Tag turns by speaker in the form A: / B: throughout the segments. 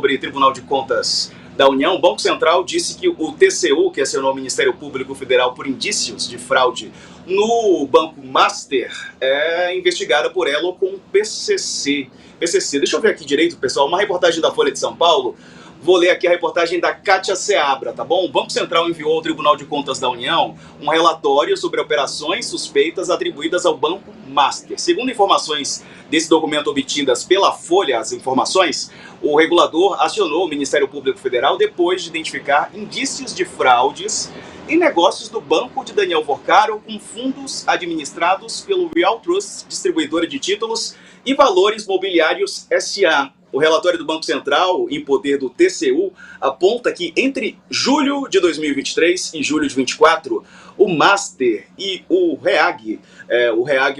A: sobre Tribunal de Contas da União, o Banco Central disse que o TCU, que acionou o Ministério Público Federal por indícios de fraude no Banco Master, é investigada por ela com o PCC. Deixa eu ver aqui direito, pessoal, uma reportagem da Folha de São Paulo. Vou ler aqui a reportagem da Kátia Seabra, tá bom? O Banco Central enviou ao Tribunal de Contas da União um relatório sobre operações suspeitas atribuídas ao Banco Master. Segundo informações desse documento obtidas pela Folha, as informações, o regulador acionou o Ministério Público Federal depois de identificar indícios de fraudes em negócios do Banco de Daniel Vorcaro com fundos administrados pelo Real Trust, distribuidora de títulos e valores mobiliários S.A. O relatório do Banco Central, em poder do TCU, aponta que entre julho de 2023 e julho de 2024, o Master e o REAG,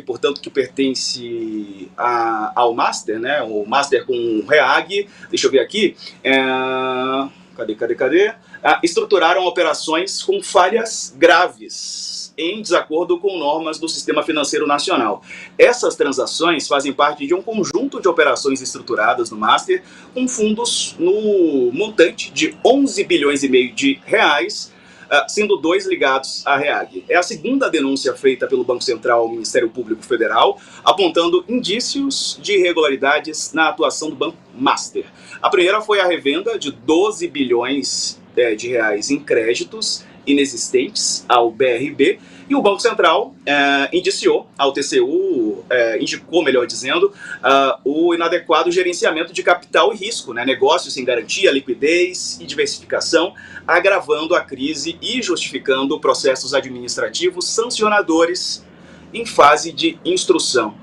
A: portanto, que pertence ao Master, né? O Master com o REAG, deixa eu ver aqui, cadê? Estruturaram operações com falhas graves, em desacordo com normas do Sistema Financeiro Nacional. Essas transações fazem parte de um conjunto de operações estruturadas no Master, com fundos no montante de 11 bilhões e meio de reais, sendo 2 ligados à REAG. É a segunda denúncia feita pelo Banco Central ao Ministério Público Federal, apontando indícios de irregularidades na atuação do Banco Master. A primeira foi a revenda de 12 bilhões de reais em créditos inexistentes ao BRB, e o Banco Central indicou ao TCU, o inadequado gerenciamento de capital e risco, né? Negócios sem garantia, liquidez e diversificação, agravando a crise e justificando processos administrativos sancionadores em fase de instrução.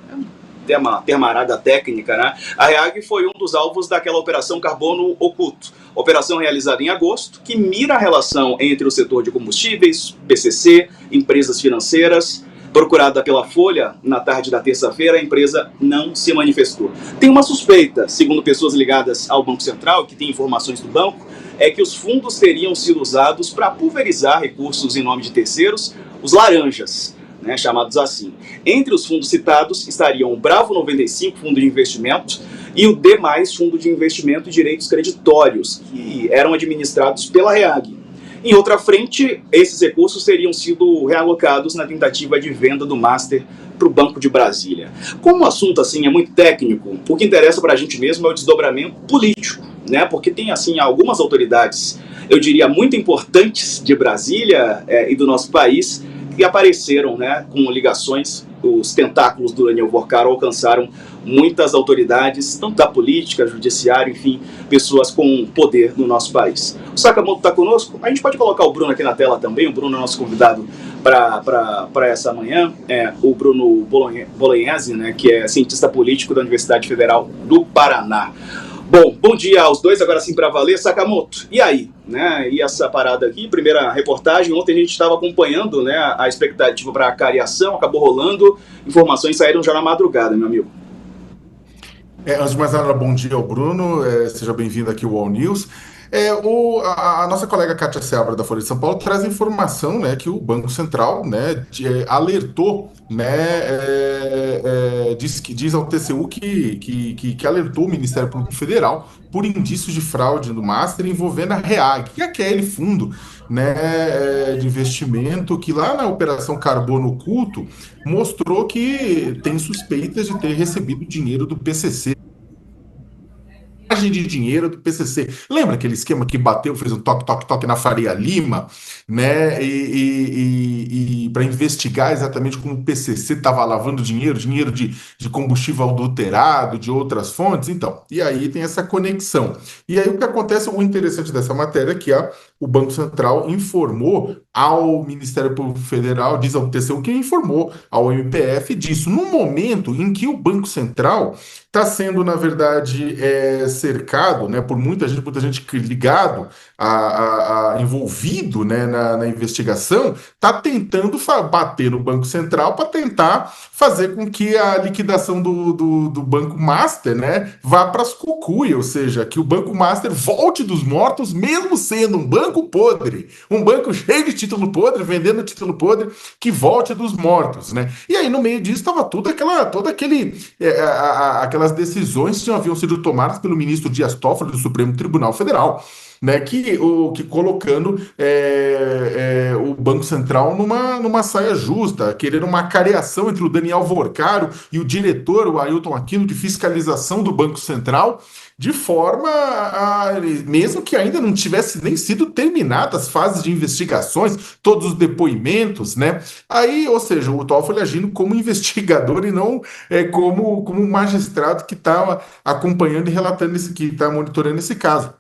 A: Termarada técnica, né? A REAG foi um dos alvos daquela Operação Carbono Oculto, operação realizada em agosto, que mira a relação entre o setor de combustíveis, PCC, empresas financeiras. Procurada pela Folha, na tarde da terça-feira, a empresa não se manifestou. Tem uma suspeita, segundo pessoas ligadas ao Banco Central, que tem informações do banco, é que os fundos teriam sido usados para pulverizar recursos em nome de terceiros, os laranjas, né, chamados assim. Entre os fundos citados estariam o Bravo 95, fundo de investimento, e o demais fundo de investimento e direitos creditórios, que eram administrados pela REAG. Em outra frente, esses recursos teriam sido realocados na tentativa de venda do Master para o Banco de Brasília. Como o assunto assim é muito técnico, o que interessa para a gente mesmo é o desdobramento político, né? Porque tem assim algumas autoridades, eu diria, muito importantes de Brasília e do nosso país, que apareceram, né, com ligações. Os tentáculos do Daniel Vorcaro alcançaram muitas autoridades, tanto da política, judiciário, enfim, pessoas com poder no nosso país. O Sakamoto está conosco, a gente pode colocar o Bruno aqui na tela também, o Bruno é nosso convidado para essa manhã, o Bruno Bolognese, né, que é cientista político da Universidade Federal do Paraná. Bom dia aos dois, agora sim para valer. Sakamoto, e aí? Né? E essa parada aqui, primeira reportagem, ontem a gente estava acompanhando, né, a expectativa para a cariação, acabou rolando, informações saíram já na madrugada, meu amigo.
B: Antes de mais nada, bom dia ao Bruno, seja bem-vindo aqui ao All News. A nossa colega Kátia Seabra, da Folha de São Paulo, traz informação, né, que o Banco Central, né, alertou, né, diz ao TCU que alertou o Ministério Público Federal por indícios de fraude no Master envolvendo a REAG, que é aquele fundo, né, de investimento que lá na Operação Carbono Oculto mostrou que tem suspeitas de ter recebido dinheiro do PCC. De dinheiro do PCC. Lembra aquele esquema que bateu, fez um toque na Faria Lima, né? E para investigar exatamente como o PCC estava lavando dinheiro de combustível adulterado, de outras fontes, então. E aí tem essa conexão. E aí o que acontece, o interessante dessa matéria é que o Banco Central informou ao Ministério Público Federal, diz ao TCU que informou ao MPF disso, no momento em que o Banco Central está sendo, na verdade, cercado, né, por muita gente ligado, envolvido, né, na investigação, está tentando bater no Banco Central para tentar fazer com que a liquidação do Banco Master, né, vá para as cucuias, ou seja, que o Banco Master volte dos mortos, mesmo sendo um banco podre, um banco cheio de título podre, vendendo título podre, que volte dos mortos, né? E aí, no meio disso, estava toda aquela das decisões que haviam sido tomadas pelo ministro Dias Toffoli do Supremo Tribunal Federal, né, que colocando o Banco Central numa saia justa, querendo uma careação entre o Daniel Vorcaro e o diretor, o Ailton Aquino, de fiscalização do Banco Central, de forma mesmo que ainda não tivesse nem sido terminadas as fases de investigações, todos os depoimentos, né? Aí, ou seja, o Toffoli agindo como investigador e não como um magistrado que está acompanhando e relatando que está monitorando esse caso.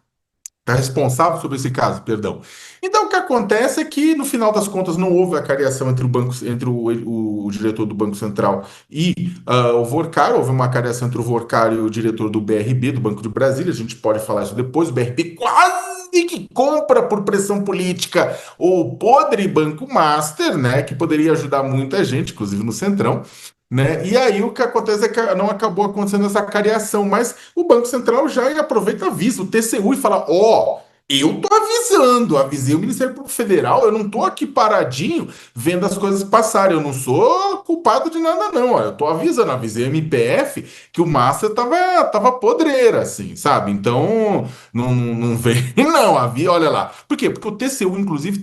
B: Está responsável sobre esse caso, perdão. Então, o que acontece é que, no final das contas, não houve a cariação entre o diretor do Banco Central e o Vorcaro. Houve uma cariação entre o Vorcaro e o diretor do BRB, do Banco de Brasília. A gente pode falar isso depois. O BRB quase que compra por pressão política o podre Banco Master, né, que poderia ajudar muita gente, inclusive no Centrão. Né? E aí o que acontece é que não acabou acontecendo essa cariação, mas o Banco Central já aproveita, avisa o TCU e fala: eu tô avisando, avisei o Ministério Público Federal, eu não tô aqui paradinho vendo as coisas passarem, eu não sou culpado de nada não, ó, eu tô avisando, avisei a MPF que o Massa tava podreira, assim, sabe? Então, não vem, não, olha lá. Por quê? Porque o TCU, inclusive,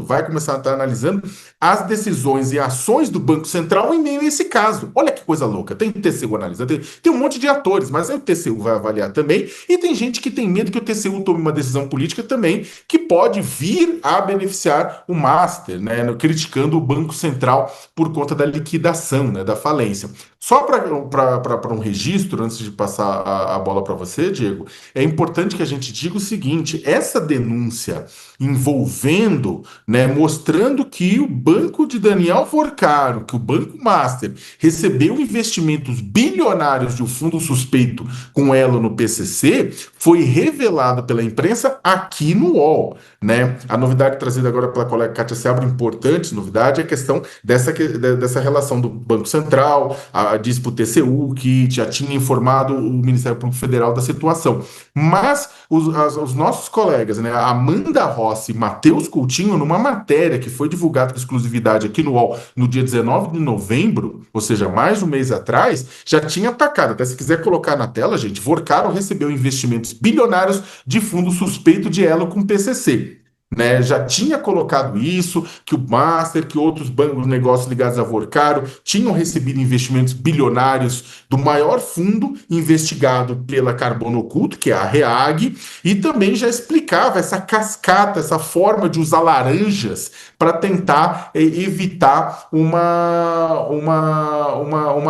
B: vai começar a estar analisando as decisões e ações do Banco Central em meio a esse caso. Olha que coisa louca, tem TCU analisando, tem um monte de atores, mas aí o TCU vai avaliar também, e tem gente que tem medo que o TCU tome uma decisão política também, que pode vir a beneficiar o Master, né, criticando o Banco Central por conta da liquidação, né, da falência. Só para um registro, antes de passar a bola para você, Diego, é importante que a gente diga o seguinte: essa denúncia envolvendo, né, mostrando que o banco de Daniel Vorcaro, que o Banco Master, recebeu investimentos bilionários de um fundo suspeito com elo no PCC, foi revelado pela imprensa aqui no UOL. Né? A novidade trazida agora pela colega Kátia Seabra, importante novidade, é a questão dessa relação do Banco Central, diz para o TCU que já tinha informado o Ministério Público Federal da situação. Mas os nossos colegas, né, Amanda Rossi e Matheus Coutinho, numa matéria que foi divulgada com exclusividade aqui no UOL no dia 19 de novembro, ou seja, mais de um mês atrás, já tinha atacado. Até se quiser colocar na tela, gente, Vorcaro recebeu investimentos bilionários de fundo suspeito de elo com PCC. Né, já tinha colocado isso, que o Master, que outros bancos, negócios ligados a Vorcaro tinham recebido investimentos bilionários do maior fundo investigado pela Carbono Oculto, que é a REAG, e também já explicava essa cascata, essa forma de usar laranjas para tentar evitar uma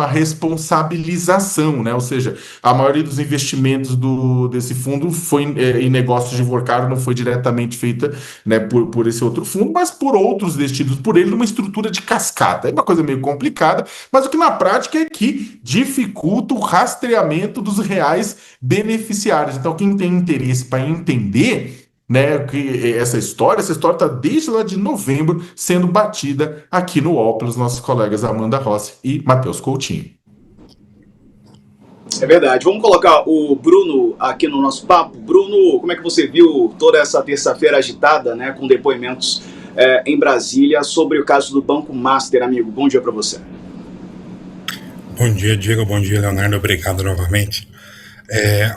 B: responsabilização, né? Ou seja, a maioria dos investimentos desse fundo foi em negócios de Vorcaro, não foi diretamente feita, né, por esse outro fundo, mas por outros destinos por ele, numa estrutura de cascata. É uma coisa meio complicada, mas o que na prática é que dificulta o rastreamento dos reais beneficiários. Então, quem tem interesse para entender, né, que essa história está desde lá de novembro sendo batida aqui no UOL pelos nossos colegas Amanda Rossi e Matheus Coutinho.
A: É verdade. Vamos colocar o Bruno aqui no nosso papo. Bruno, como é que você viu toda essa terça-feira agitada, né, com depoimentos em Brasília sobre o caso do Banco Master, amigo? Bom dia para você.
C: Bom dia, Diego. Bom dia, Leonardo. Obrigado novamente.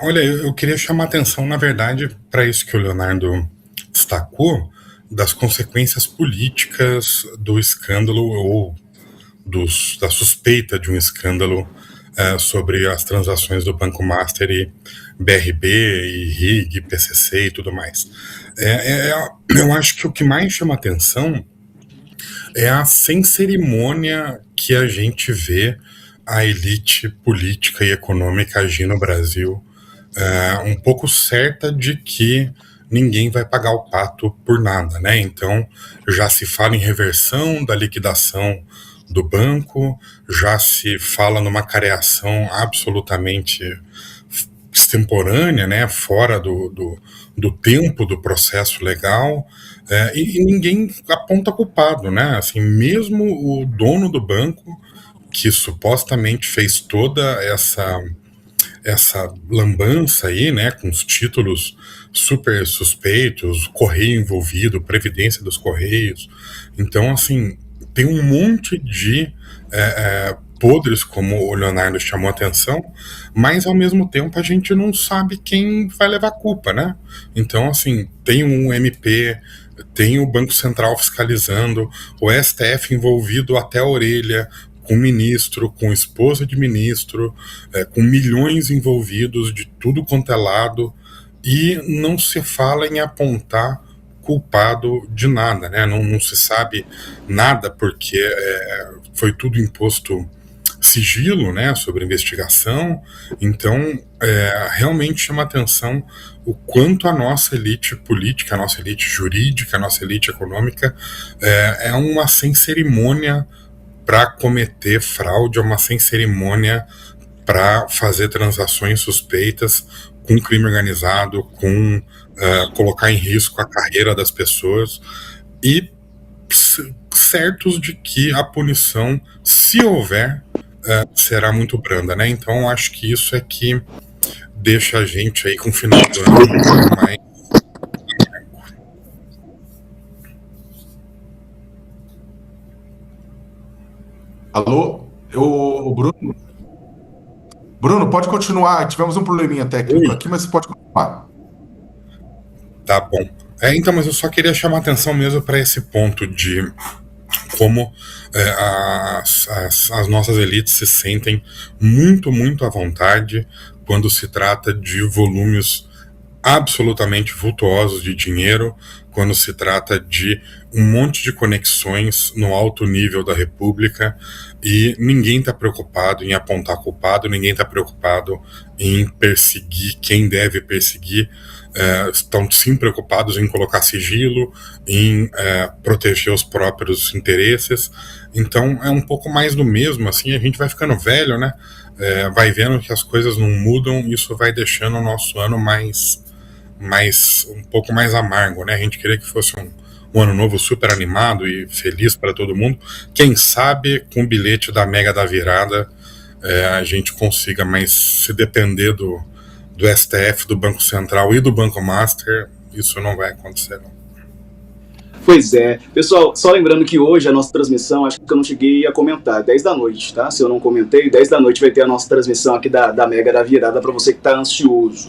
C: Olha, eu queria chamar atenção, na verdade, para isso que o Leonardo destacou, das consequências políticas do escândalo ou da suspeita de um escândalo sobre as transações do Banco Master e BRB, e RIG, PCC e tudo mais. Eu acho que o que mais chama atenção é a sem cerimônia que a gente vê a elite política e econômica agir no Brasil, um pouco certa de que ninguém vai pagar o pato por nada, né? Então, já se fala em reversão da liquidação do banco, já se fala numa careação absolutamente extemporânea, né, fora do tempo do processo legal, e ninguém aponta culpado, né? Assim, mesmo o dono do banco, que supostamente fez toda essa lambança aí, né, com os títulos super suspeitos, Correio envolvido, Previdência dos Correios. Então, assim, tem um monte de podres, como o Leonardo chamou a atenção, mas ao mesmo tempo a gente não sabe quem vai levar a culpa, né? Então, assim, tem um MP, tem o Banco Central fiscalizando, o STF envolvido até a orelha, com ministro, com esposa de ministro, com milhões envolvidos de tudo quanto é lado, e não se fala em apontar culpado de nada, né? Não se sabe nada porque foi tudo imposto sigilo, né, sobre investigação. Então, realmente chama atenção o quanto a nossa elite política, a nossa elite jurídica, a nossa elite econômica é uma sem cerimônia para cometer fraude, é uma sem cerimônia para fazer transações suspeitas com crime organizado, com colocar em risco a carreira das pessoas, e certos de que a punição, se houver, será muito branda, né? Então acho que isso é que deixa a gente aí com o final do ano um pouco mais.
B: Alô? O Bruno? Bruno, pode continuar. Tivemos um probleminha técnico aqui, mas você pode continuar.
C: Tá bom. Então, mas eu só queria chamar a atenção mesmo para esse ponto de como as nossas elites se sentem muito, muito à vontade quando se trata de volumes absolutamente vultuosos de dinheiro, quando se trata de um monte de conexões no alto nível da República, e ninguém está preocupado em apontar culpado, ninguém está preocupado em perseguir quem deve perseguir, estão sim preocupados em colocar sigilo, em proteger os próprios interesses. Então é um pouco mais do mesmo, assim, a gente vai ficando velho, né? Vai vendo que as coisas não mudam, isso vai deixando o nosso ano um pouco mais amargo, né? A gente queria que fosse um ano novo super animado e feliz para todo mundo. Quem sabe com o bilhete da Mega da Virada a gente consiga, mas se depender do STF, do Banco Central e do Banco Master, isso não vai acontecer, não.
A: Pois é. Pessoal, só lembrando que hoje a nossa transmissão, acho que eu não cheguei a comentar, 10 da noite, tá? Se eu não comentei, 10 da noite vai ter a nossa transmissão aqui da Mega da Virada para você que está ansioso.